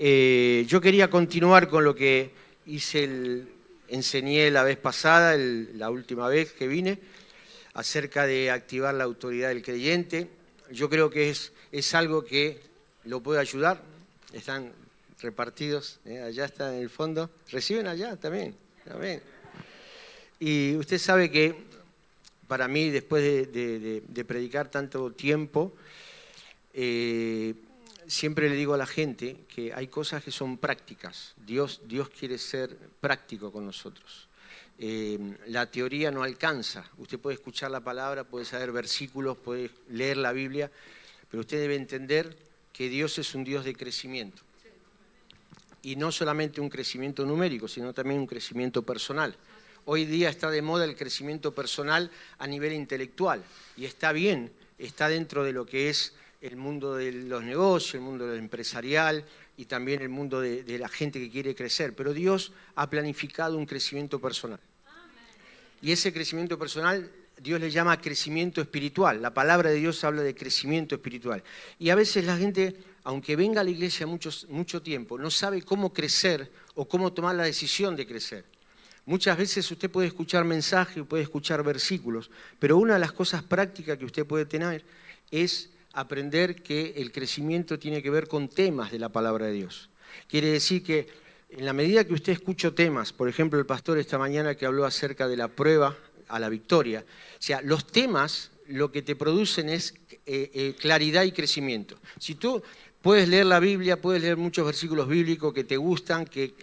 Yo quería continuar con lo que enseñé la vez pasada, la última vez que vine, acerca de activar la autoridad del creyente. Yo creo que es algo que lo puede ayudar. Están repartidos, allá está en el fondo. ¿Reciben allá también? Amén. Y usted sabe que para mí, después de predicar tanto tiempo, siempre le digo a la gente que hay cosas que son prácticas. Dios quiere ser práctico con nosotros. La teoría no alcanza. Usted puede escuchar la palabra, puede saber versículos, puede leer la Biblia, pero usted debe entender que Dios es un Dios de crecimiento. Y no solamente un crecimiento numérico, sino también un crecimiento personal. Hoy día está de moda el crecimiento personal a nivel intelectual. Y está bien, está dentro de lo que es el mundo de los negocios, el mundo del empresarial y también el mundo de la gente que quiere crecer. Pero Dios ha planificado un crecimiento personal. Y ese crecimiento personal Dios le llama crecimiento espiritual. La palabra de Dios habla de crecimiento espiritual. Y a veces la gente, aunque venga a la iglesia mucho tiempo, no sabe cómo crecer o cómo tomar la decisión de crecer. Muchas veces usted puede escuchar mensajes, puede escuchar versículos, pero una de las cosas prácticas que usted puede tener es aprender que el crecimiento tiene que ver con temas de la palabra de Dios. Quiere decir que en la medida que usted escucha temas, por ejemplo, el pastor esta mañana que habló acerca de la prueba a la victoria, o sea, los temas lo que te producen es claridad y crecimiento. Si tú puedes leer la Biblia, puedes leer muchos versículos bíblicos que te gustan, que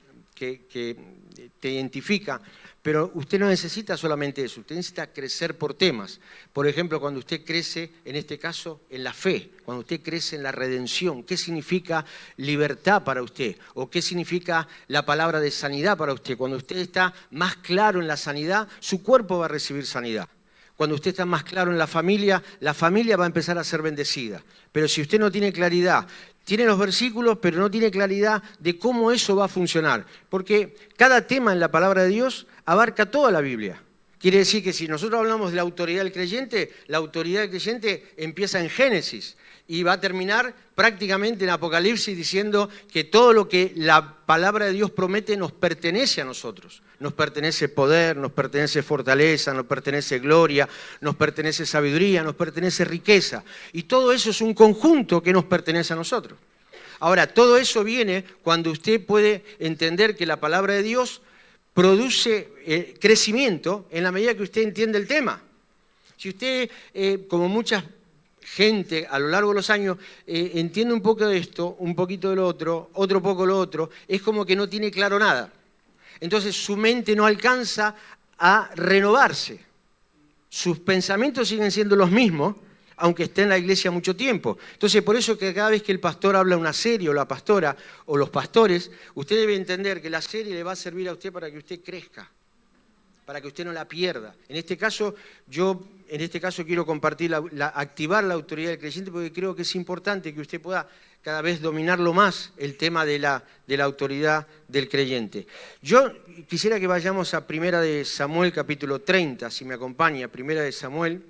te identifica, pero usted no necesita solamente eso, usted necesita crecer por temas. Por ejemplo, cuando usted crece, en este caso, en la fe, cuando usted crece en la redención, ¿qué significa libertad para usted? ¿O qué significa la palabra de sanidad para usted? Cuando usted está más claro en la sanidad, su cuerpo va a recibir sanidad. Cuando usted está más claro en la familia va a empezar a ser bendecida. Pero si usted no tiene claridad, tiene los versículos, pero no tiene claridad de cómo eso va a funcionar. Porque cada tema en la palabra de Dios abarca toda la Biblia. Quiere decir que si nosotros hablamos de la autoridad del creyente, la autoridad del creyente empieza en Génesis y va a terminar prácticamente en Apocalipsis diciendo que todo lo que la palabra de Dios promete nos pertenece a nosotros. Nos pertenece poder, nos pertenece fortaleza, nos pertenece gloria, nos pertenece sabiduría, nos pertenece riqueza. Y todo eso es un conjunto que nos pertenece a nosotros. Ahora, todo eso viene cuando usted puede entender que la palabra de Dios produce crecimiento en la medida que usted entiende el tema. Si usted, como mucha gente a lo largo de los años, entiende un poco de esto, un poquito de lo otro poco lo otro, es como que no tiene claro nada. Entonces su mente no alcanza a renovarse. Sus pensamientos siguen siendo los mismos, aunque esté en la iglesia mucho tiempo. Entonces, por eso que cada vez que el pastor habla una serie, o la pastora, o los pastores, usted debe entender que la serie le va a servir a usted para que usted crezca, para que usted no la pierda. En este caso quiero compartir, activar la autoridad del creyente, porque creo que es importante que usted pueda cada vez dominarlo más, el tema de la autoridad del creyente. Yo quisiera que vayamos a 1 de Samuel, capítulo 30, si me acompaña, 1 de Samuel,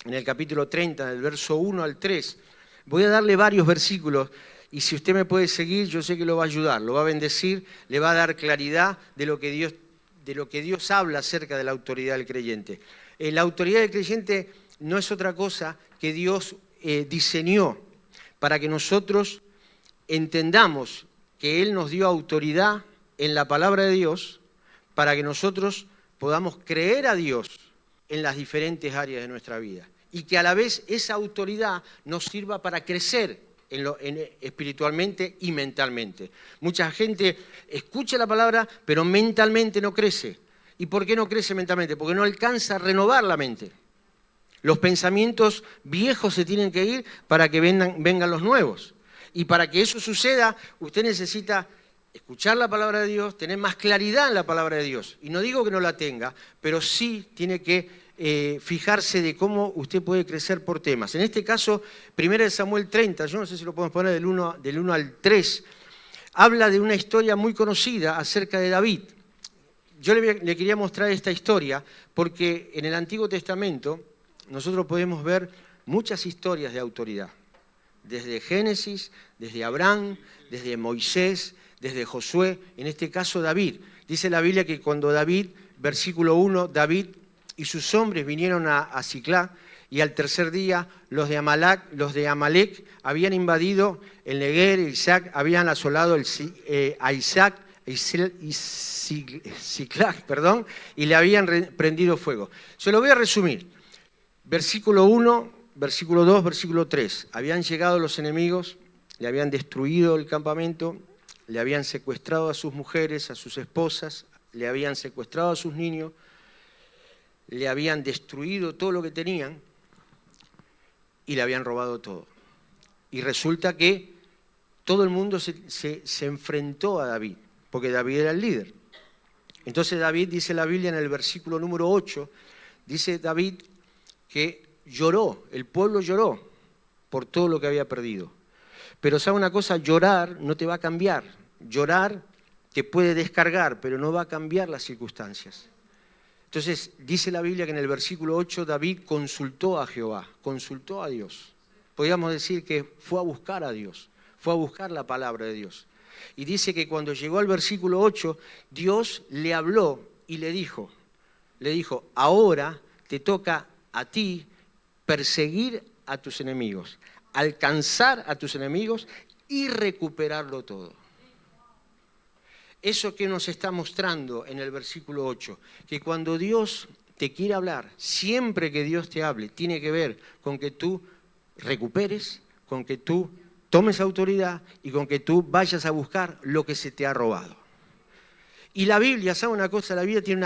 en el capítulo 30, del verso 1 al 3. Voy a darle varios versículos y si usted me puede seguir, yo sé que lo va a ayudar, lo va a bendecir, le va a dar claridad de lo que Dios habla acerca de la autoridad del creyente. La autoridad del creyente no es otra cosa que Dios diseñó para que nosotros entendamos que Él nos dio autoridad en la palabra de Dios para que nosotros podamos creer a Dios en las diferentes áreas de nuestra vida y que a la vez esa autoridad nos sirva para crecer espiritualmente y mentalmente. Mucha gente escucha la palabra, pero mentalmente no crece. ¿Y por qué no crece mentalmente? Porque no alcanza a renovar la mente. Los pensamientos viejos se tienen que ir para que vengan los nuevos. Y para que eso suceda, usted necesita escuchar la palabra de Dios, tener más claridad en la palabra de Dios. Y no digo que no la tenga, pero sí tiene que fijarse de cómo usted puede crecer por temas. En este caso, 1 Samuel 30, yo no sé si lo podemos poner del 1 al 3, habla de una historia muy conocida acerca de David. Yo le quería mostrar esta historia porque en el Antiguo Testamento nosotros podemos ver muchas historias de autoridad. desde Génesis, desde Abraham, desde Moisés, desde Josué, en este caso David. Dice la Biblia que cuando David, versículo 1, David y sus hombres vinieron a Siclá, y al tercer día los de Amalec habían invadido el Neguer, Isaac, habían asolado a Isaac y Siclag, y le habían prendido fuego. Se lo voy a resumir. Versículo 1, versículo 2, versículo 3. Habían llegado los enemigos, le habían destruido el campamento, le habían secuestrado a sus mujeres, a sus esposas, le habían secuestrado a sus niños, le habían destruido todo lo que tenían y le habían robado todo. Y resulta que todo el mundo se enfrentó a David, porque David era el líder. Entonces David, dice la Biblia en el versículo número 8, dice David que lloró, el pueblo lloró por todo lo que había perdido. Pero ¿sabe una cosa? Llorar no te va a cambiar. Llorar te puede descargar, pero no va a cambiar las circunstancias. Entonces dice la Biblia que en el versículo 8 David consultó a Jehová, consultó a Dios. Podríamos decir que fue a buscar a Dios, fue a buscar la palabra de Dios. Y dice que cuando llegó al versículo 8, Dios le habló y le dijo, ahora te toca a ti perseguir a tus enemigos, alcanzar a tus enemigos y recuperarlo todo. Eso que nos está mostrando en el versículo 8, que cuando Dios te quiere hablar, siempre que Dios te hable, tiene que ver con que tú recuperes, con que tú tomes autoridad y con que tú vayas a buscar lo que se te ha robado. Y la Biblia, ¿sabe una cosa? La Biblia tiene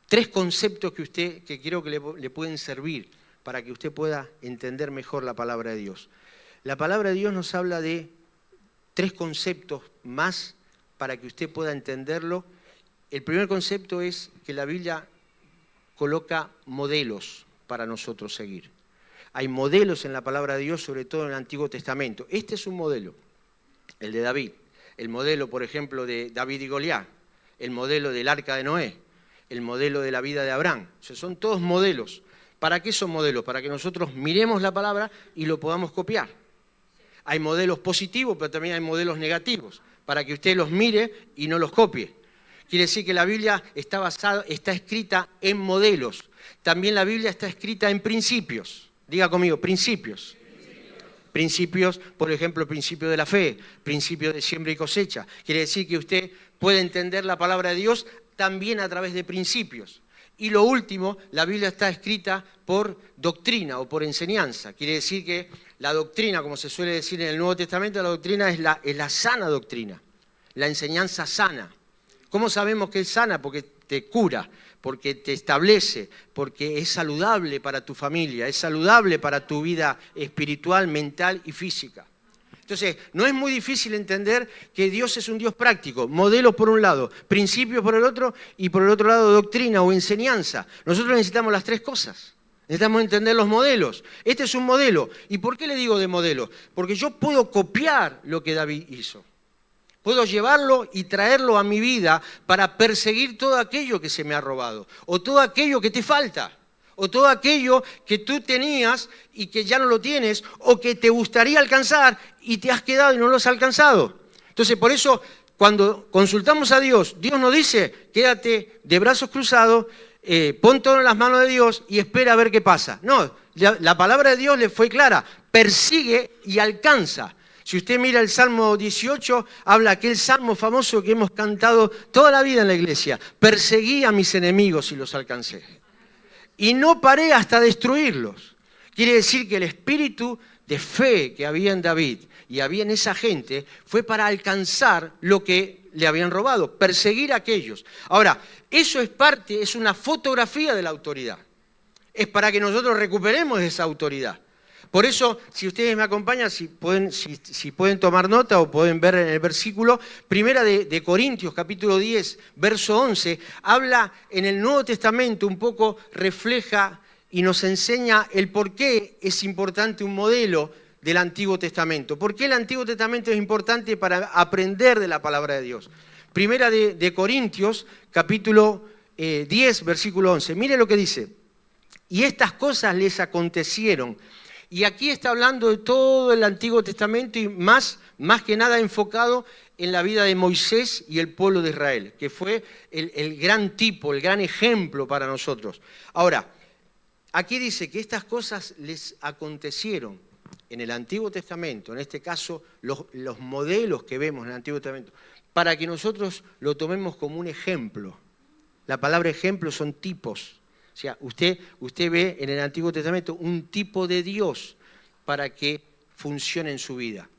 tres conceptos que creo que le pueden servir para que usted pueda entender mejor la palabra de Dios. La palabra de Dios nos habla de tres conceptos más para que usted pueda entenderlo. El primer concepto es que la Biblia coloca modelos para nosotros seguir. Hay modelos en la palabra de Dios, sobre todo en el Antiguo Testamento. Este es un modelo, el de David. El modelo, por ejemplo, de David y Goliat. El modelo del Arca de Noé. El modelo de la vida de Abraham. O sea, son todos modelos. ¿Para qué son modelos? Para que nosotros miremos la palabra y lo podamos copiar. Hay modelos positivos, pero también hay modelos negativos, para que usted los mire y no los copie. Quiere decir que la Biblia está escrita en modelos. También la Biblia está escrita en principios. Diga conmigo, principios. Principios, por ejemplo, el principio de la fe, principio de siembra y cosecha. Quiere decir que usted puede entender la palabra de Dios también a través de principios. Y lo último, la Biblia está escrita por doctrina o por enseñanza. Quiere decir que la doctrina, como se suele decir en el Nuevo Testamento, la doctrina es la sana doctrina, la enseñanza sana. ¿Cómo sabemos que es sana? Porque te cura, porque te establece, porque es saludable para tu familia, es saludable para tu vida espiritual, mental y física. Entonces, no es muy difícil entender que Dios es un Dios práctico, modelos por un lado, principios por el otro y por el otro lado doctrina o enseñanza. Nosotros necesitamos las tres cosas. Necesitamos entender los modelos. Este es un modelo. ¿Y por qué le digo de modelo? Porque yo puedo copiar lo que David hizo. Puedo llevarlo y traerlo a mi vida para perseguir todo aquello que se me ha robado, o todo aquello que te falta, o todo aquello que tú tenías y que ya no lo tienes, o que te gustaría alcanzar y te has quedado y no lo has alcanzado. Entonces, por eso, cuando consultamos a Dios, Dios nos dice, quédate de brazos cruzados, pon todo en las manos de Dios y espera a ver qué pasa. No, la palabra de Dios le fue clara, persigue y alcanza. Si usted mira el Salmo 18, habla aquel salmo famoso que hemos cantado toda la vida en la iglesia. Perseguí a mis enemigos y los alcancé. Y no paré hasta destruirlos. Quiere decir que el espíritu de fe que había en David y había en esa gente fue para alcanzar lo que le habían robado, perseguir a aquellos. Ahora, eso es una fotografía de la autoridad. Es para que nosotros recuperemos esa autoridad. Por eso, si ustedes me acompañan, si pueden tomar nota o pueden ver en el versículo, primera de Corintios, capítulo 10, verso 11, habla en el Nuevo Testamento, un poco refleja y nos enseña el por qué es importante un modelo del Antiguo Testamento. ¿Por qué el Antiguo Testamento es importante para aprender de la palabra de Dios? Primera de Corintios, capítulo 10, versículo 11. Mire lo que dice. Y estas cosas les acontecieron Y aquí está hablando de todo el Antiguo Testamento y más que nada enfocado en la vida de Moisés y el pueblo de Israel, que fue el gran tipo, el gran ejemplo para nosotros. Ahora, aquí dice que estas cosas les acontecieron en el Antiguo Testamento, en este caso los modelos que vemos en el Antiguo Testamento, para que nosotros lo tomemos como un ejemplo. La palabra ejemplo son tipos. O sea, usted ve en el Antiguo Testamento un tipo de Dios para que funcione en su vida.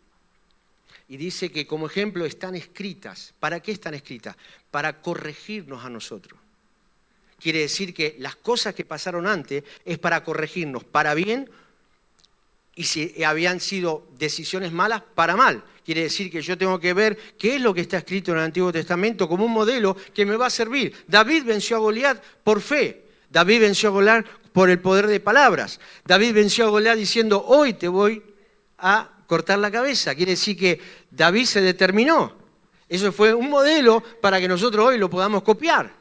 Y dice que como ejemplo están escritas. ¿Para qué están escritas? Para corregirnos a nosotros. Quiere decir que las cosas que pasaron antes es para corregirnos para bien, y si habían sido decisiones malas, para mal. Quiere decir que yo tengo que ver qué es lo que está escrito en el Antiguo Testamento como un modelo que me va a servir. David venció a Goliat por fe. David venció a Goliat por el poder de palabras. David venció a Goliat diciendo, hoy te voy a cortar la cabeza. Quiere decir que David se determinó. Eso fue un modelo para que nosotros hoy lo podamos copiar.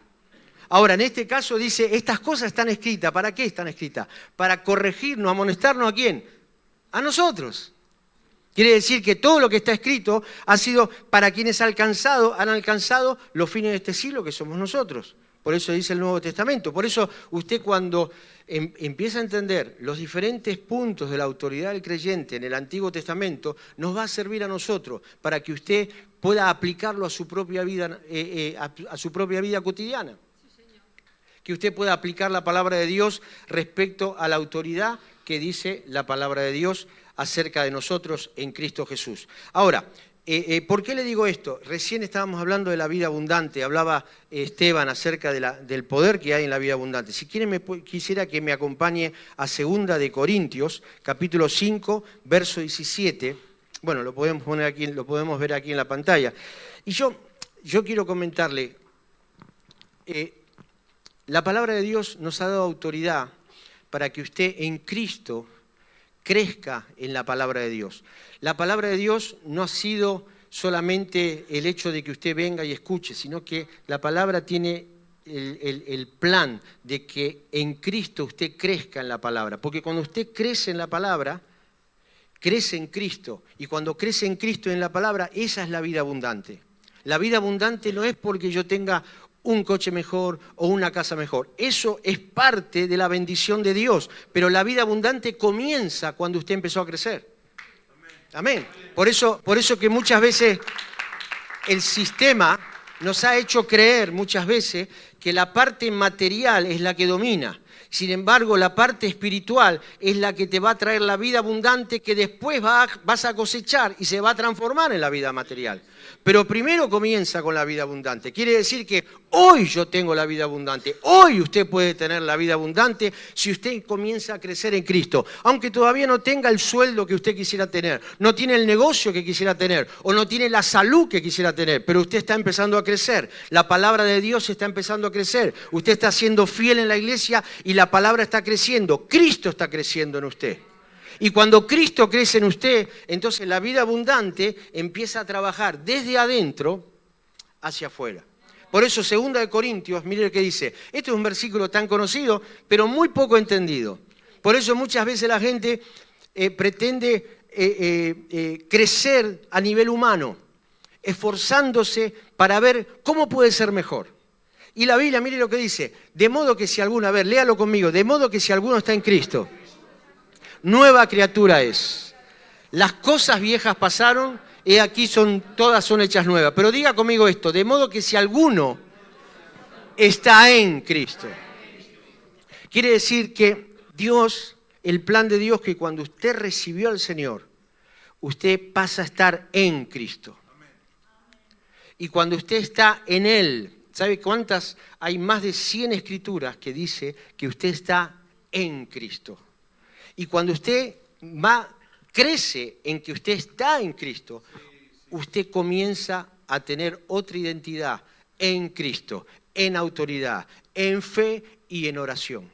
Ahora, en este caso dice, estas cosas están escritas. ¿Para qué están escritas? Para corregirnos, amonestarnos ¿a quién? A nosotros. Quiere decir que todo lo que está escrito ha sido para quienes han alcanzado los fines de este siglo, que somos nosotros. Por eso dice el Nuevo Testamento. Por eso usted cuando empieza a entender los diferentes puntos de la autoridad del creyente en el Antiguo Testamento, nos va a servir a nosotros para que usted pueda aplicarlo a su propia vida, a su propia vida cotidiana. Que usted pueda aplicar la palabra de Dios respecto a la autoridad que dice la palabra de Dios acerca de nosotros en Cristo Jesús. Ahora, ¿por qué le digo esto? Recién estábamos hablando de la vida abundante, hablaba Esteban acerca del poder que hay en la vida abundante. Si quieren, quisiera que me acompañe a 2 de Corintios, capítulo 5, verso 17. Bueno, lo podemos poner aquí, lo podemos ver aquí en la pantalla. Y yo quiero comentarle, la palabra de Dios nos ha dado autoridad para que usted en Cristo crezca en la palabra de Dios. La palabra de Dios no ha sido solamente el hecho de que usted venga y escuche, sino que la palabra tiene el plan de que en Cristo usted crezca en la palabra. Porque cuando usted crece en la palabra, crece en Cristo. Y cuando crece en Cristo y en la palabra, esa es la vida abundante. La vida abundante no es porque yo tenga un coche mejor o una casa mejor. Eso es parte de la bendición de Dios. Pero la vida abundante comienza cuando usted empezó a crecer. Amén. Por eso que muchas veces el sistema nos ha hecho creer muchas veces que la parte material es la que domina. Sin embargo, la parte espiritual es la que te va a traer la vida abundante que después vas a cosechar y se va a transformar en la vida material. Pero primero comienza con la vida abundante. Quiere decir que hoy yo tengo la vida abundante. Hoy usted puede tener la vida abundante si usted comienza a crecer en Cristo. Aunque todavía no tenga el sueldo que usted quisiera tener, no tiene el negocio que quisiera tener o no tiene la salud que quisiera tener, pero usted está empezando a crecer. La palabra de Dios está empezando a crecer. Usted está siendo fiel en la iglesia y la palabra está creciendo. Cristo está creciendo en usted. Y cuando Cristo crece en usted, entonces la vida abundante empieza a trabajar desde adentro hacia afuera. Por eso 2 de Corintios, mire lo que dice. Este es un versículo tan conocido, pero muy poco entendido. Por eso muchas veces la gente pretende crecer a nivel humano, esforzándose para ver cómo puede ser mejor. Y la Biblia, mire lo que dice. De modo que si alguno, a ver, léalo conmigo. De modo que si alguno está en Cristo, nueva criatura es. Las cosas viejas pasaron, y aquí todas son hechas nuevas. Pero diga conmigo esto, de modo que si alguno está en Cristo. Quiere decir que Dios, el plan de Dios, que cuando usted recibió al Señor, usted pasa a estar en Cristo. Y cuando usted está en Él, ¿sabe cuántas? Hay más de 100 escrituras que dice que usted está en Cristo. Y cuando usted crece en que usted está en Cristo, usted comienza a tener otra identidad en Cristo, en autoridad, en fe y en oración.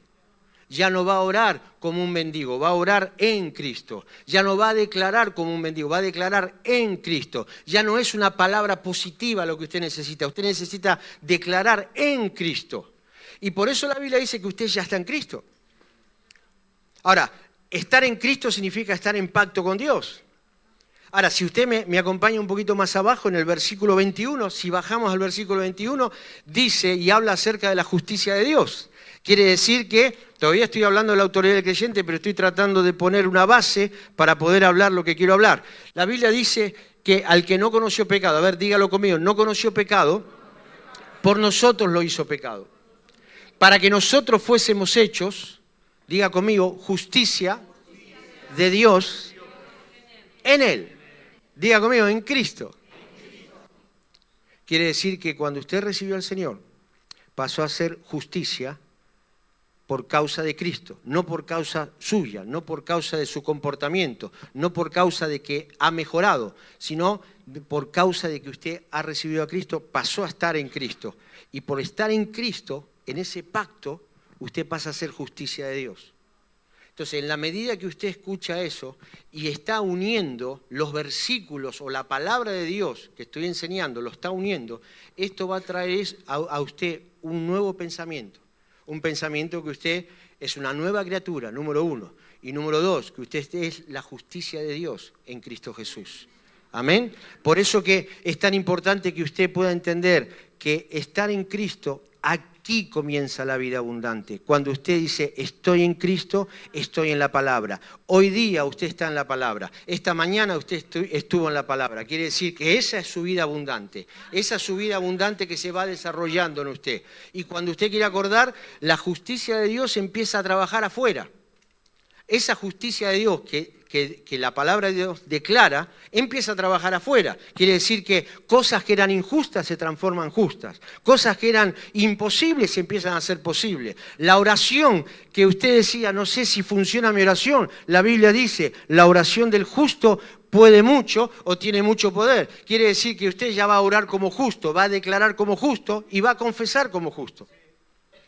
Ya no va a orar como un mendigo, va a orar en Cristo. Ya no va a declarar como un mendigo, va a declarar en Cristo. Ya no es una palabra positiva lo que usted necesita declarar en Cristo. Y por eso la Biblia dice que usted ya está en Cristo. Ahora, estar en Cristo significa estar en pacto con Dios. Ahora, si usted me acompaña un poquito más abajo en el versículo 21, si bajamos al versículo 21, dice y habla acerca de la justicia de Dios. Quiere decir que, todavía estoy hablando de la autoridad del creyente, pero estoy tratando de poner una base para poder hablar lo que quiero hablar. La Biblia dice que al que no conoció pecado, a ver, dígalo conmigo, no conoció pecado, por nosotros lo hizo pecado. Para que nosotros fuésemos hechos, diga conmigo, justicia de Dios en Él. Diga conmigo, en Cristo. Quiere decir que cuando usted recibió al Señor, pasó a ser justicia por causa de Cristo, no por causa suya, no por causa de su comportamiento, no por causa de que ha mejorado, sino por causa de que usted ha recibido a Cristo, pasó a estar en Cristo. Y por estar en Cristo, en ese pacto, usted pasa a ser justicia de Dios. Entonces, en la medida que usted escucha eso y está uniendo los versículos o la palabra de Dios que estoy enseñando, lo está uniendo, esto va a traer a usted un nuevo pensamiento. Un pensamiento que usted es una nueva criatura, número uno. Y número dos, que usted es la justicia de Dios en Cristo Jesús. Amén. Por eso que es tan importante que usted pueda entender que estar en Cristo, aquí comienza la vida abundante. Cuando usted dice, estoy en Cristo, estoy en la palabra. Hoy día usted está en la palabra. Esta mañana usted estuvo en la palabra. Quiere decir que esa es su vida abundante. Esa es su vida abundante que se va desarrollando en usted. Y cuando usted quiere acordar, la justicia de Dios empieza a trabajar afuera. Esa justicia de Dios que la palabra de Dios declara, empieza a trabajar afuera. Quiere decir que cosas que eran injustas se transforman justas. Cosas que eran imposibles se empiezan a ser posibles. La oración que usted decía, no sé si funciona mi oración, la Biblia dice, la oración del justo puede mucho o tiene mucho poder. Quiere decir que usted ya va a orar como justo, va a declarar como justo y va a confesar como justo.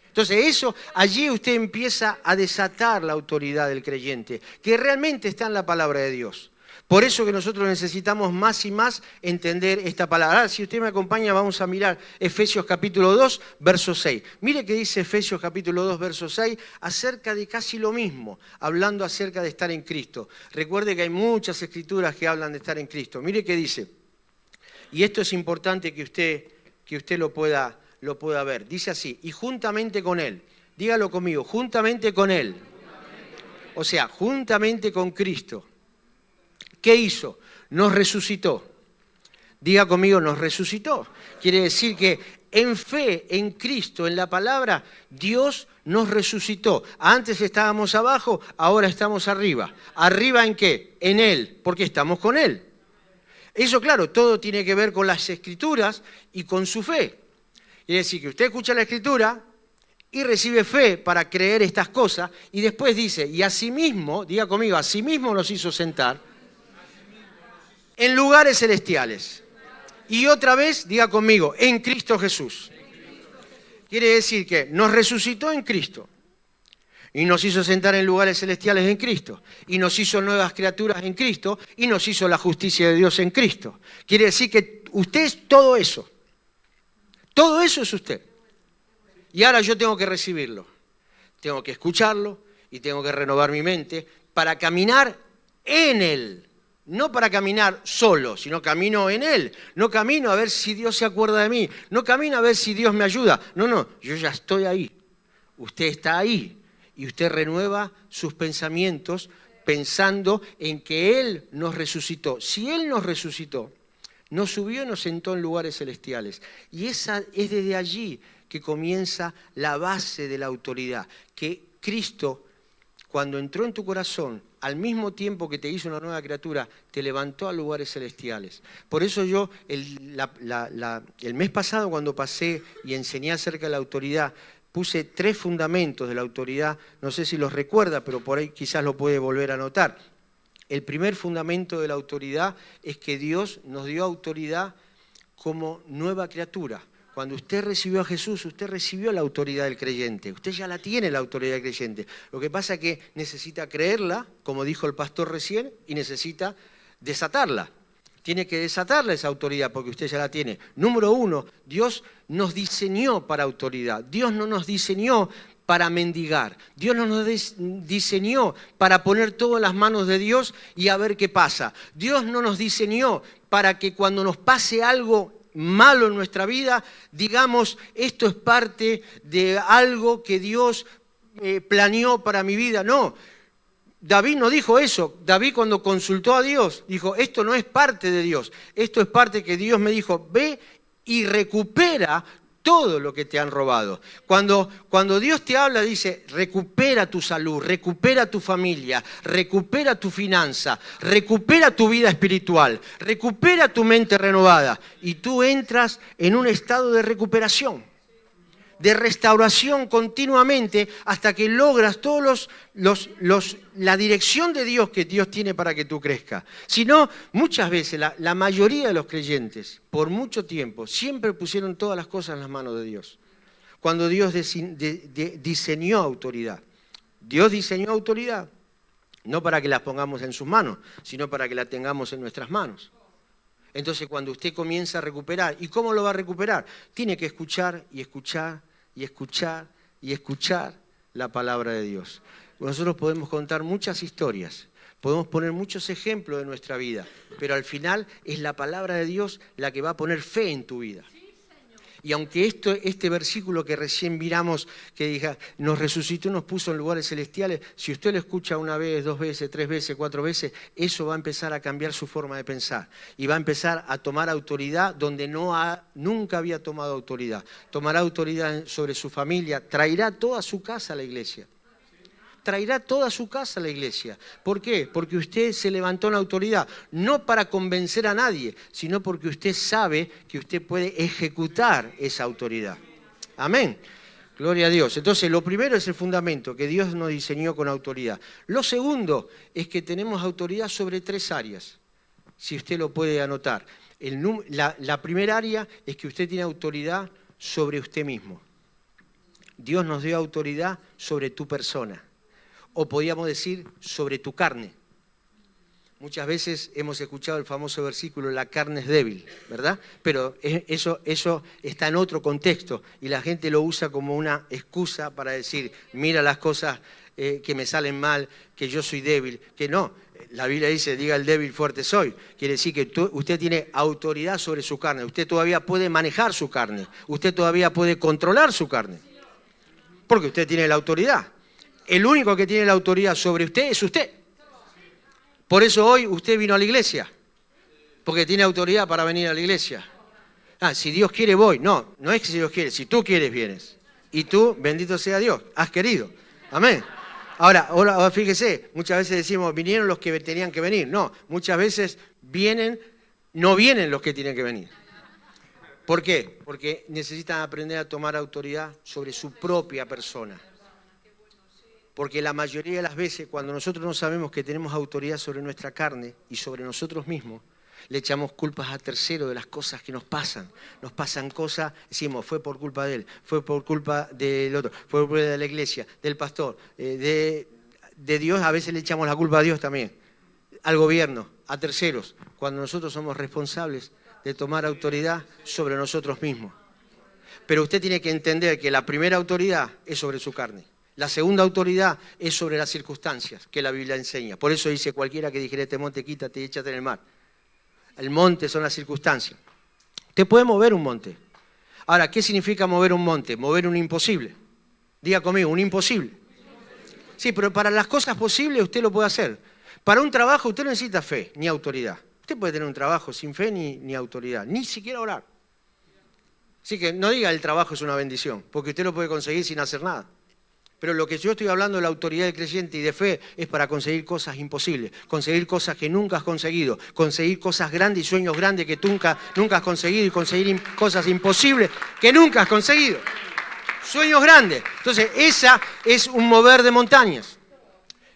Entonces eso, allí usted empieza a desatar la autoridad del creyente, que realmente está en la palabra de Dios. Por eso que nosotros necesitamos más y más entender esta palabra. Ahora, si usted me acompaña, vamos a mirar Efesios capítulo 2, verso 6. Mire qué dice Efesios capítulo 2, verso 6, acerca de casi lo mismo, hablando acerca de estar en Cristo. Recuerde que hay muchas escrituras que hablan de estar en Cristo. Mire qué dice, y esto es importante que usted lo pueda ver. Dice así, y juntamente con Él, dígalo conmigo, juntamente con Él, o sea, juntamente con Cristo, ¿qué hizo? Nos resucitó. Diga conmigo, nos resucitó. Quiere decir que en fe, en Cristo, en la palabra, Dios nos resucitó. Antes estábamos abajo, ahora estamos arriba. ¿Arriba en qué? En Él, porque estamos con Él. Eso, claro, todo tiene que ver con las Escrituras y con su fe. Quiere decir que usted escucha la Escritura y recibe fe para creer estas cosas y después dice, y asimismo, diga conmigo, asimismo nos hizo sentar en lugares celestiales. Y otra vez, diga conmigo, en Cristo Jesús. Quiere decir que nos resucitó en Cristo y nos hizo sentar en lugares celestiales en Cristo y nos hizo nuevas criaturas en Cristo y nos hizo la justicia de Dios en Cristo. Quiere decir que usted es todo eso. Todo eso es usted. Y ahora yo tengo que recibirlo. Tengo que escucharlo y tengo que renovar mi mente para caminar en Él. No para caminar solo, sino camino en Él. No camino a ver si Dios se acuerda de mí. No camino a ver si Dios me ayuda. No, yo ya estoy ahí. Usted está ahí. Y usted renueva sus pensamientos pensando en que Él nos resucitó. Si Él nos resucitó, nos subió y nos sentó en lugares celestiales. Y esa es desde allí que comienza la base de la autoridad. Que Cristo, cuando entró en tu corazón, al mismo tiempo que te hizo una nueva criatura, te levantó a lugares celestiales. Por eso yo, el mes pasado, cuando pasé y enseñé acerca de la autoridad, puse 3 fundamentos de la autoridad. No sé si los recuerda, pero por ahí quizás lo puede volver a notar. El primer fundamento de la autoridad es que Dios nos dio autoridad como nueva criatura. Cuando usted recibió a Jesús, usted recibió la autoridad del creyente. Usted ya la tiene, la autoridad del creyente. Lo que pasa es que necesita creerla, como dijo el pastor recién, y necesita desatarla. Tiene que desatarla esa autoridad porque usted ya la tiene. Número 1, Dios nos diseñó para autoridad. Dios no nos diseñó para mendigar. Dios no nos diseñó para poner todo en las manos de Dios y a ver qué pasa. Dios no nos diseñó para que cuando nos pase algo malo en nuestra vida, digamos, esto es parte de algo que Dios planeó para mi vida. No, David no dijo eso. David, cuando consultó a Dios, dijo, esto no es parte de Dios, esto es parte que Dios me dijo, ve y recupera todo lo que te han robado. Cuando Dios te habla, dice, recupera tu salud, recupera tu familia, recupera tu finanza, recupera tu vida espiritual, recupera tu mente renovada. Y tú entras en un estado de recuperación, de restauración continuamente, hasta que logras todos la dirección de Dios que Dios tiene para que tú crezcas. Si no, muchas veces, la mayoría de los creyentes, por mucho tiempo, siempre pusieron todas las cosas en las manos de Dios. Cuando Dios diseñó autoridad. Dios diseñó autoridad, no para que las pongamos en sus manos, sino para que la tengamos en nuestras manos. Entonces, cuando usted comienza a recuperar, ¿y cómo lo va a recuperar? Tiene que escuchar y escuchar y escuchar y escuchar la palabra de Dios. Nosotros podemos contar muchas historias, podemos poner muchos ejemplos de nuestra vida, pero al final es la palabra de Dios la que va a poner fe en tu vida. Y aunque este versículo que recién miramos, que diga, nos resucitó y nos puso en lugares celestiales, si usted lo escucha una vez, 2 veces, 3 veces, 4 veces, eso va a empezar a cambiar su forma de pensar. Y va a empezar a tomar autoridad donde nunca había tomado autoridad. Tomará autoridad sobre su familia, traerá toda su casa a la iglesia. Traerá toda su casa a la iglesia. ¿Por qué? Porque usted se levantó en autoridad, no para convencer a nadie, sino porque usted sabe que usted puede ejecutar esa autoridad. Amén. Gloria a Dios. Entonces, lo primero es el fundamento, que Dios nos diseñó con autoridad. Lo segundo es que tenemos autoridad sobre 3 áreas, si usted lo puede anotar. La primera área es que usted tiene autoridad sobre usted mismo. Dios nos dio autoridad sobre tu persona. O podríamos decir, sobre tu carne. Muchas veces hemos escuchado el famoso versículo, la carne es débil, ¿verdad? Pero eso está en otro contexto y la gente lo usa como una excusa para decir, mira las cosas que me salen mal, que yo soy débil, que no. La Biblia dice, diga el débil, fuerte soy. Quiere decir que usted tiene autoridad sobre su carne, usted todavía puede manejar su carne, usted todavía puede controlar su carne, porque usted tiene la autoridad. El único que tiene la autoridad sobre usted es usted. Por eso hoy usted vino a la iglesia, porque tiene autoridad para venir a la iglesia. Si Dios quiere voy. No, no es que si Dios quiere, si tú quieres vienes. Y tú, bendito sea Dios, has querido. Amén. Ahora fíjese, muchas veces decimos, vinieron los que tenían que venir. No, muchas veces no vienen los que tienen que venir. ¿Por qué? Porque necesitan aprender a tomar autoridad sobre su propia persona. Porque la mayoría de las veces, cuando nosotros no sabemos que tenemos autoridad sobre nuestra carne y sobre nosotros mismos, le echamos culpas a terceros de las cosas que nos pasan. Nos pasan cosas, decimos, fue por culpa de él, fue por culpa del otro, fue por culpa de la iglesia, del pastor, de Dios. A veces le echamos la culpa a Dios también, al gobierno, a terceros, cuando nosotros somos responsables de tomar autoridad sobre nosotros mismos. Pero usted tiene que entender que la primera autoridad es sobre su carne. La segunda autoridad es sobre las circunstancias que la Biblia enseña. Por eso dice, cualquiera que dijera este monte, quítate y échate en el mar. El monte son las circunstancias. Usted puede mover un monte. Ahora, ¿qué significa mover un monte? Mover un imposible. Diga conmigo, un imposible. Sí, pero para las cosas posibles usted lo puede hacer. Para un trabajo usted no necesita fe ni autoridad. Usted puede tener un trabajo sin fe ni autoridad, ni siquiera orar. Así que no diga el trabajo es una bendición, porque usted lo puede conseguir sin hacer nada. Pero lo que yo estoy hablando de la autoridad del creyente y de fe es para conseguir cosas imposibles, conseguir cosas que nunca has conseguido, conseguir cosas grandes y sueños grandes que nunca has conseguido y conseguir cosas imposibles que nunca has conseguido. Sueños grandes. Entonces, esa es un mover de montañas.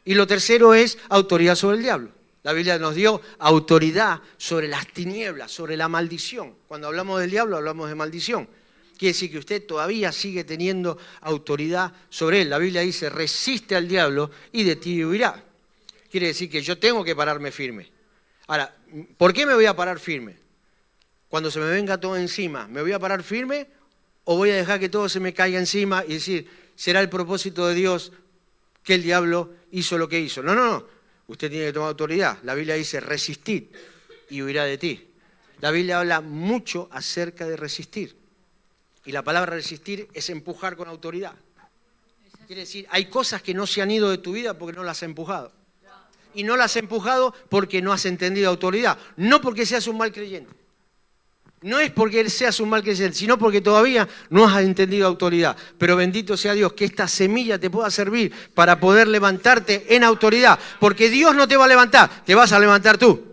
Y lo tercero es autoridad sobre el diablo. La Biblia nos dio autoridad sobre las tinieblas, sobre la maldición. Cuando hablamos del diablo, hablamos de maldición. Quiere decir que usted todavía sigue teniendo autoridad sobre él. La Biblia dice, resiste al diablo y de ti huirá. Quiere decir que yo tengo que pararme firme. Ahora, ¿por qué me voy a parar firme? Cuando se me venga todo encima, ¿me voy a parar firme o voy a dejar que todo se me caiga encima y decir, será el propósito de Dios que el diablo hizo lo que hizo. No, no, no. Usted tiene que tomar autoridad. La Biblia dice resistir y huirá de ti. La Biblia habla mucho acerca de resistir. Y la palabra resistir es empujar con autoridad. Quiere decir, hay cosas que no se han ido de tu vida porque no las has empujado. Y no las has empujado porque no has entendido autoridad. No porque seas un mal creyente. No es porque seas un mal creyente, sino porque todavía no has entendido autoridad. Pero bendito sea Dios, que esta semilla te pueda servir para poder levantarte en autoridad. Porque Dios no te va a levantar, te vas a levantar tú.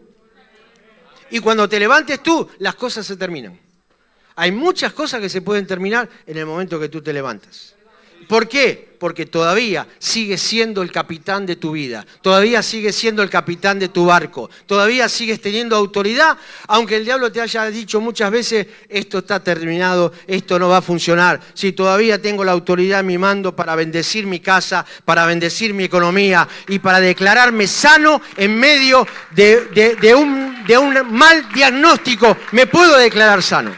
Y cuando te levantes tú, las cosas se terminan. Hay muchas cosas que se pueden terminar en el momento que tú te levantas. ¿Por qué? Porque todavía sigues siendo el capitán de tu vida, todavía sigues siendo el capitán de tu barco, todavía sigues teniendo autoridad, aunque el diablo te haya dicho muchas veces, esto está terminado, esto no va a funcionar. Si todavía tengo la autoridad en mi mando para bendecir mi casa, para bendecir mi economía y para declararme sano en medio de un mal diagnóstico, me puedo declarar sano.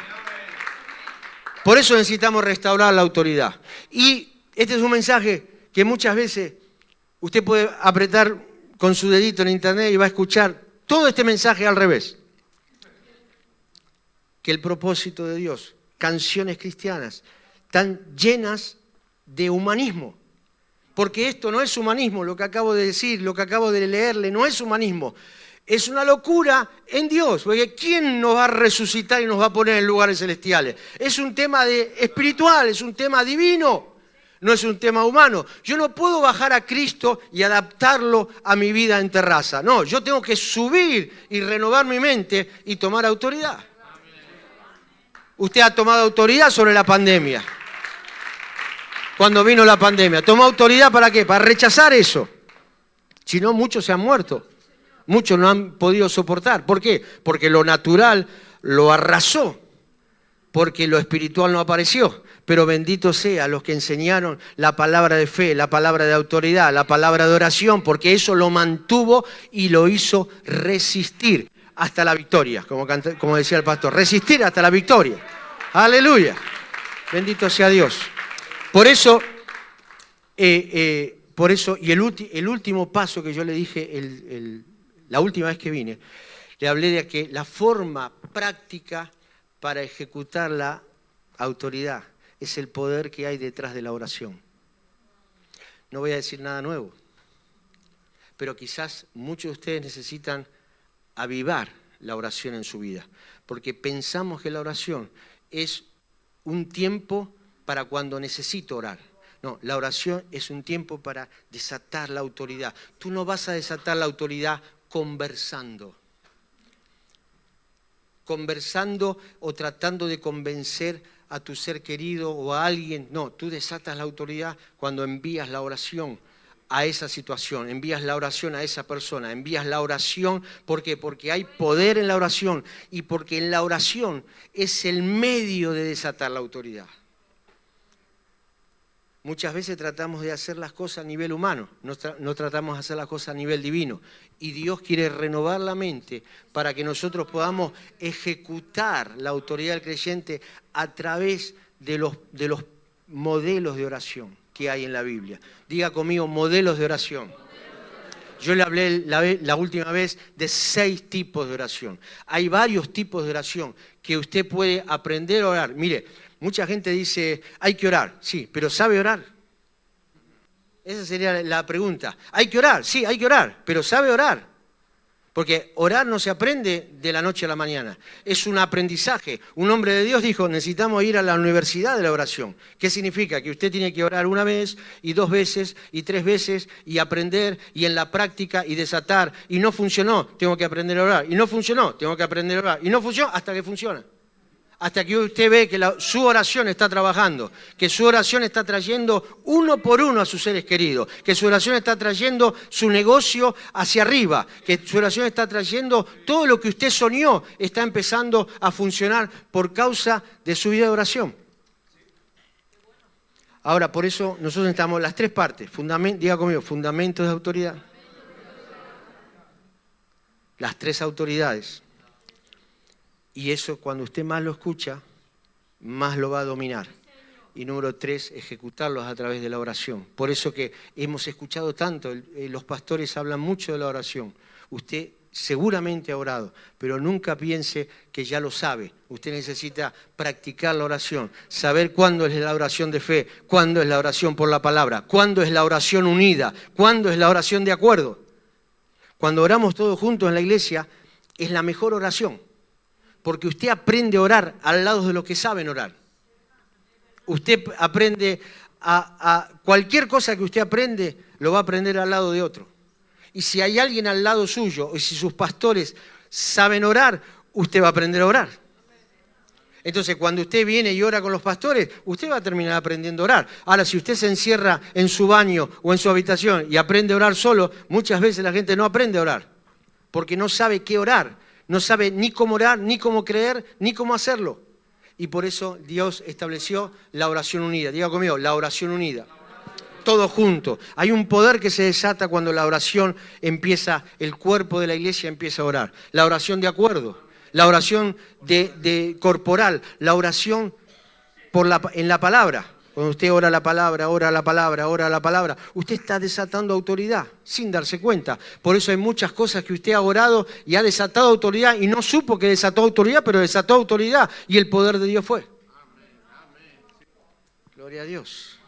Por eso necesitamos restaurar la autoridad. Y este es un mensaje que muchas veces usted puede apretar con su dedito en internet y va a escuchar todo este mensaje al revés. Que el propósito de Dios, canciones cristianas, tan llenas de humanismo. Porque esto no es humanismo, lo que acabo de decir, lo que acabo de leerle, no es humanismo. Es una locura en Dios, porque ¿quién nos va a resucitar y nos va a poner en lugares celestiales? Es un tema espiritual, es un tema divino. No es un tema humano. Yo no puedo bajar a Cristo y adaptarlo a mi vida en terraza. No, yo tengo que subir y renovar mi mente y tomar autoridad. Usted ha tomado autoridad sobre la pandemia. Cuando vino la pandemia. ¿Tomó autoridad para qué? Para rechazar eso. Si no, muchos se han muerto. Muchos no han podido soportar. ¿Por qué? Porque lo natural lo arrasó. Porque lo espiritual no apareció. Pero bendito sea los que enseñaron la palabra de fe, la palabra de autoridad, la palabra de oración, porque eso lo mantuvo y lo hizo resistir hasta la victoria, como decía el pastor, resistir hasta la victoria. Aleluya. Bendito sea Dios. Por eso, y el último paso que yo le dije la última vez que vine, le hablé de que la forma práctica para ejecutar la autoridad es el poder que hay detrás de la oración. No voy a decir nada nuevo, pero quizás muchos de ustedes necesitan avivar la oración en su vida, porque pensamos que la oración es un tiempo para cuando necesito orar. No, la oración es un tiempo para desatar la autoridad. Tú no vas a desatar la autoridad conversando o tratando de convencer a tu ser querido o a alguien. No, tú desatas la autoridad cuando envías la oración a esa situación, envías la oración a esa persona, envías la oración. ¿Por qué? Porque hay poder en la oración y porque en la oración es el medio de desatar la autoridad. Muchas veces tratamos de hacer las cosas a nivel humano, no tratamos de hacer las cosas a nivel divino. Y Dios quiere renovar la mente para que nosotros podamos ejecutar la autoridad del creyente a través de los modelos de oración que hay en la Biblia. Diga conmigo, modelos de oración. Yo le hablé la última vez de 6 tipos de oración. Hay varios tipos de oración que usted puede aprender a orar. Mire, mucha gente dice, hay que orar. Sí, pero ¿sabe orar? Esa sería la pregunta. ¿Hay que orar? Sí, hay que orar, pero ¿sabe orar? Porque orar no se aprende de la noche a la mañana. Es un aprendizaje. Un hombre de Dios dijo, necesitamos ir a la universidad de la oración. ¿Qué significa? Que usted tiene que orar una vez, y 2 veces, y 3 veces, y aprender, y en la práctica, y desatar. Y no funcionó, tengo que aprender a orar. Y no funcionó, tengo que aprender a orar. Y no funcionó hasta que funciona. Hasta que usted ve que su oración está trabajando, que su oración está trayendo uno por uno a sus seres queridos, que su oración está trayendo su negocio hacia arriba, que su oración está trayendo todo lo que usted soñó, está empezando a funcionar por causa de su vida de oración. Ahora, por eso nosotros necesitamos las 3 partes, diga conmigo, fundamentos de autoridad, las 3 autoridades. Y eso, cuando usted más lo escucha, más lo va a dominar. Y número 3, ejecutarlos a través de la oración. Por eso que hemos escuchado tanto, los pastores hablan mucho de la oración. Usted seguramente ha orado, pero nunca piense que ya lo sabe. Usted necesita practicar la oración, saber cuándo es la oración de fe, cuándo es la oración por la palabra, cuándo es la oración unida, cuándo es la oración de acuerdo. Cuando oramos todos juntos en la iglesia, es la mejor oración, porque usted aprende a orar al lado de los que saben orar. Usted aprende a cualquier cosa que usted aprende, lo va a aprender al lado de otro. Y si hay alguien al lado suyo, y si sus pastores saben orar, usted va a aprender a orar. Entonces, cuando usted viene y ora con los pastores, usted va a terminar aprendiendo a orar. Ahora, si usted se encierra en su baño o en su habitación y aprende a orar solo, muchas veces la gente no aprende a orar, porque no sabe qué orar, no sabe ni cómo orar, ni cómo creer, ni cómo hacerlo. Y por eso Dios estableció la oración unida. Diga conmigo, la oración unida. Todo junto. Hay un poder que se desata cuando la oración empieza, el cuerpo de la iglesia empieza a orar. La oración de acuerdo, la oración de corporal, la oración en la palabra. Cuando usted ora la palabra, ora la palabra, ora la palabra, usted está desatando autoridad sin darse cuenta. Por eso hay muchas cosas que usted ha orado y ha desatado autoridad y no supo que desató autoridad, pero desató autoridad y el poder de Dios fue. Gloria a Dios.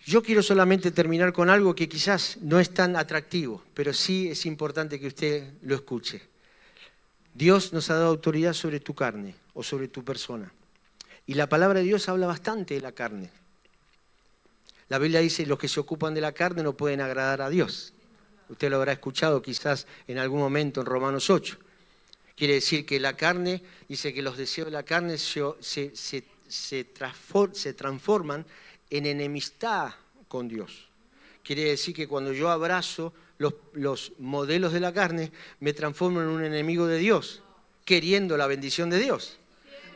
Yo quiero solamente terminar con algo que quizás no es tan atractivo, pero sí es importante que usted lo escuche. Dios nos ha dado autoridad sobre tu carne o sobre tu persona. Y la palabra de Dios habla bastante de la carne. La Biblia dice, los que se ocupan de la carne no pueden agradar a Dios. Usted lo habrá escuchado quizás en algún momento en Romanos 8. Quiere decir que la carne, dice que los deseos de la carne se transforman en enemistad con Dios. Quiere decir que cuando yo abrazo los modelos de la carne, me transformo en un enemigo de Dios, queriendo la bendición de Dios.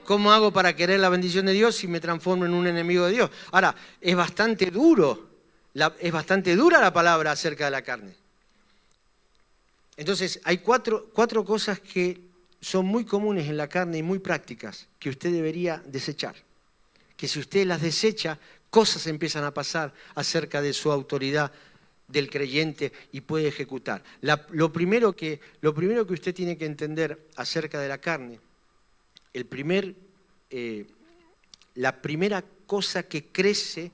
¿Cómo hago para querer la bendición de Dios si me transformo en un enemigo de Dios? Ahora, es bastante dura la palabra acerca de la carne. Entonces, hay cuatro cosas que son muy comunes en la carne y muy prácticas que usted debería desechar. Que si usted las desecha, cosas empiezan a pasar acerca de su autoridad del creyente y puede ejecutar. Lo primero que usted tiene que entender acerca de la carne, la primera cosa que crece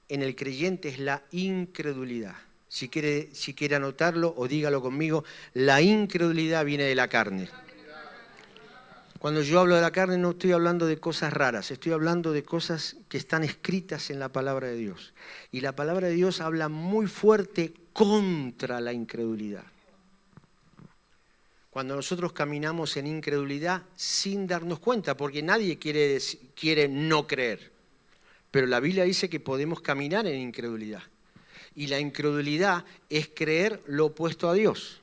en el creyente es la incredulidad. Si quiere anotarlo o dígalo conmigo, la incredulidad viene de la carne. Cuando yo hablo de la carne no estoy hablando de cosas raras, estoy hablando de cosas que están escritas en la palabra de Dios. Y la palabra de Dios habla muy fuerte contra la incredulidad. Cuando nosotros caminamos en incredulidad sin darnos cuenta, porque nadie quiere no creer. Pero la Biblia dice que podemos caminar en incredulidad. Y la incredulidad es creer lo opuesto a Dios.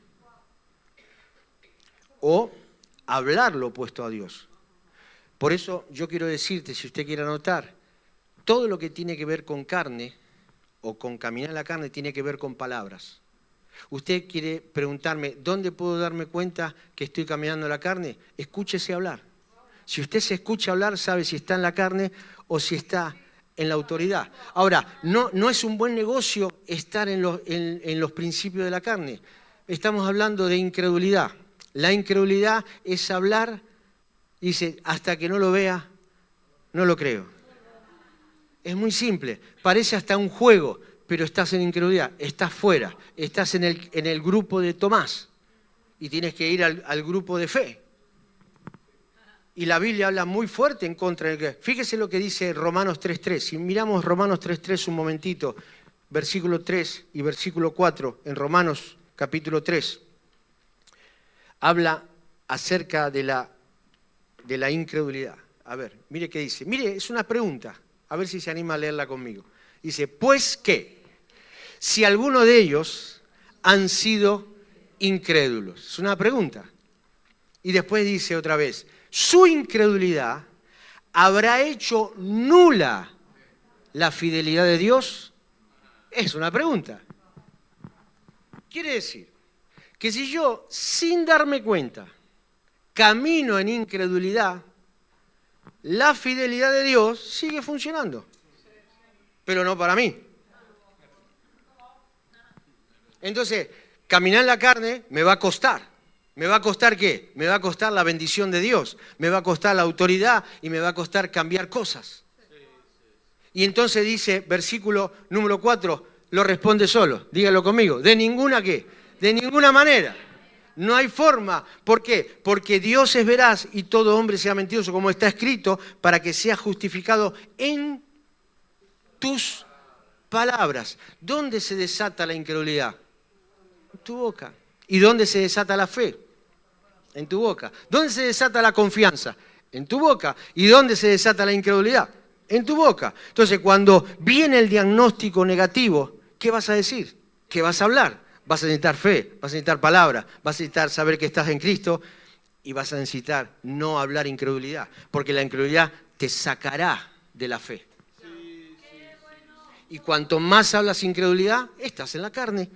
O hablar lo opuesto a Dios. Por eso yo quiero decirte, si usted quiere anotar, todo lo que tiene que ver con carne o con caminar en la carne tiene que ver con palabras. Usted quiere preguntarme, ¿dónde puedo darme cuenta que estoy caminando en la carne? Escúchese hablar. Si usted se escucha hablar, sabe si está en la carne o si está en la autoridad. Ahora, no es un buen negocio estar en los principios de la carne. Estamos hablando de incredulidad. La incredulidad es hablar, dice, hasta que no lo vea, no lo creo. Es muy simple, parece hasta un juego, pero estás en incredulidad, estás fuera, estás en el grupo de Tomás y tienes que ir al grupo de fe. Y la Biblia habla muy fuerte en contra de que. Fíjese lo que dice Romanos 3.3. Si miramos Romanos 3.3 un momentito, versículo 3 y versículo 4, en Romanos capítulo 3, habla acerca de la incredulidad. A ver, mire qué dice. Mire, es una pregunta. A ver si se anima a leerla conmigo. Dice, pues ¿qué? Si alguno de ellos han sido incrédulos. Es una pregunta. Y después dice otra vez, su incredulidad habrá hecho nula la fidelidad de Dios. Es una pregunta. Quiere decir que si yo, sin darme cuenta, camino en incredulidad, la fidelidad de Dios sigue funcionando, pero no para mí. Entonces, caminar en la carne me va a costar. ¿Me va a costar qué? Me va a costar la bendición de Dios, me va a costar la autoridad y me va a costar cambiar cosas. Y entonces dice, versículo número 4, lo responde solo, dígalo conmigo, ¿de ninguna qué? De ninguna manera. No hay forma. ¿Por qué? Porque Dios es veraz y todo hombre sea mentiroso, como está escrito, para que seas justificado en tus palabras. ¿Dónde se desata la incredulidad? En tu boca. ¿Y dónde se desata la fe? En tu boca. ¿Dónde se desata la confianza? En tu boca. ¿Y dónde se desata la incredulidad? En tu boca. Entonces, cuando viene el diagnóstico negativo, ¿qué vas a decir? ¿Qué vas a hablar? Vas a necesitar fe, vas a necesitar palabra, vas a necesitar saber que estás en Cristo y vas a necesitar no hablar incredulidad, porque la incredulidad te sacará de la fe. Y cuanto más hablas incredulidad, estás en la carne.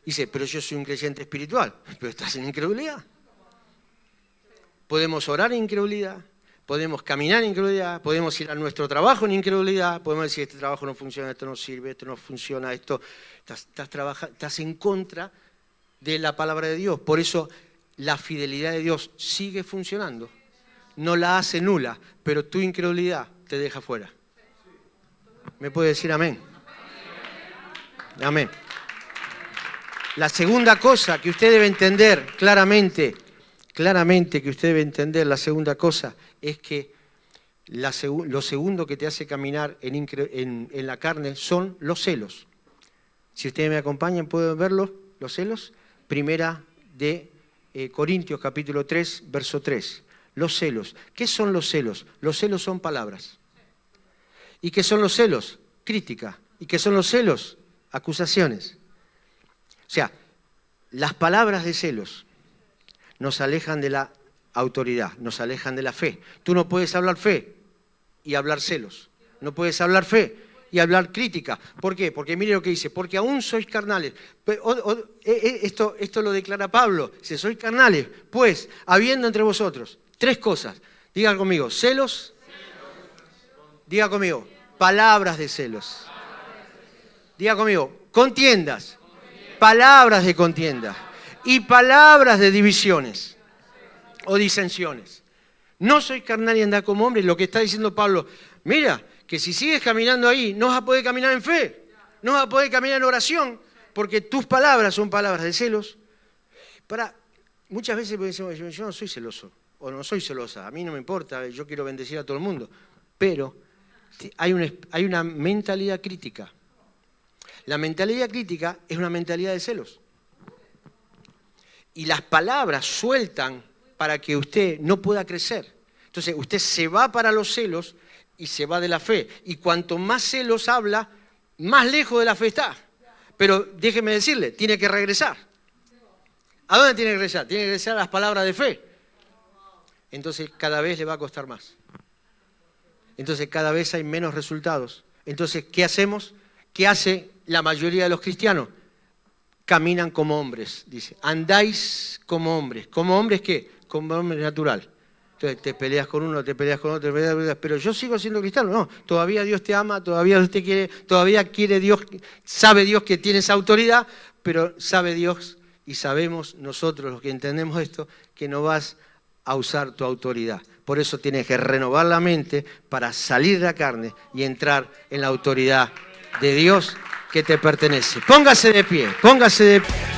Dice, pero yo soy un creyente espiritual, pero estás en incredulidad. Podemos orar en incredulidad, podemos caminar en incredulidad, podemos ir a nuestro trabajo en incredulidad, podemos decir, este trabajo no funciona, esto no sirve, esto no funciona, esto estás en contra de la palabra de Dios. Por eso la fidelidad de Dios sigue funcionando, no la hace nula, pero tu incredulidad te deja fuera. ¿Me puede decir amén? Amén. La segunda cosa que usted debe entender claramente que usted debe entender, la segunda cosa es que lo segundo que te hace caminar en la carne son los celos. Si ustedes me acompañan, ¿pueden verlos? Los celos. Primera de Corintios, capítulo 3, verso 3. Los celos. ¿Qué son los celos? Los celos son palabras. ¿Y qué son los celos? Crítica. ¿Y qué son los celos? Acusaciones. O sea, las palabras de celos nos alejan de la autoridad, nos alejan de la fe. Tú no puedes hablar fe y hablar celos. No puedes hablar fe y hablar crítica. ¿Por qué? Porque mire lo que dice, porque aún sois carnales. Esto lo declara Pablo. Dice, sois carnales, pues, habiendo entre vosotros tres cosas. Diga conmigo, celos. Diga conmigo, palabras de celos. Diga conmigo, contiendas. Palabras de contienda y palabras de divisiones o disensiones. No soy carnal y andar como hombre. Lo que está diciendo Pablo, mira, que si sigues caminando ahí, no vas a poder caminar en fe, no vas a poder caminar en oración, porque tus palabras son palabras de celos. Muchas veces decimos, yo no soy celoso, o no soy celosa, a mí no me importa, yo quiero bendecir a todo el mundo. Pero hay una mentalidad crítica. La mentalidad crítica es una mentalidad de celos. Y las palabras sueltan para que usted no pueda crecer. Entonces usted se va para los celos y se va de la fe. Y cuanto más celos habla, más lejos de la fe está. Pero déjeme decirle, tiene que regresar. ¿A dónde tiene que regresar? Tiene que regresar a las palabras de fe. Entonces cada vez le va a costar más. Entonces cada vez hay menos resultados. Entonces, ¿qué hacemos? ¿Qué hace la mayoría de los cristianos? Caminan como hombres, dice. Andáis como hombres. ¿Como hombres qué? Como hombre natural. Entonces te peleas con uno, te peleas con otro, pero yo sigo siendo cristiano. No, todavía Dios te ama, todavía quiere Dios, sabe Dios que tienes autoridad, pero sabe Dios y sabemos nosotros los que entendemos esto, que no vas a usar tu autoridad. Por eso tienes que renovar la mente para salir de la carne y entrar en la autoridad de Dios que te pertenece. Póngase de pie, póngase de pie.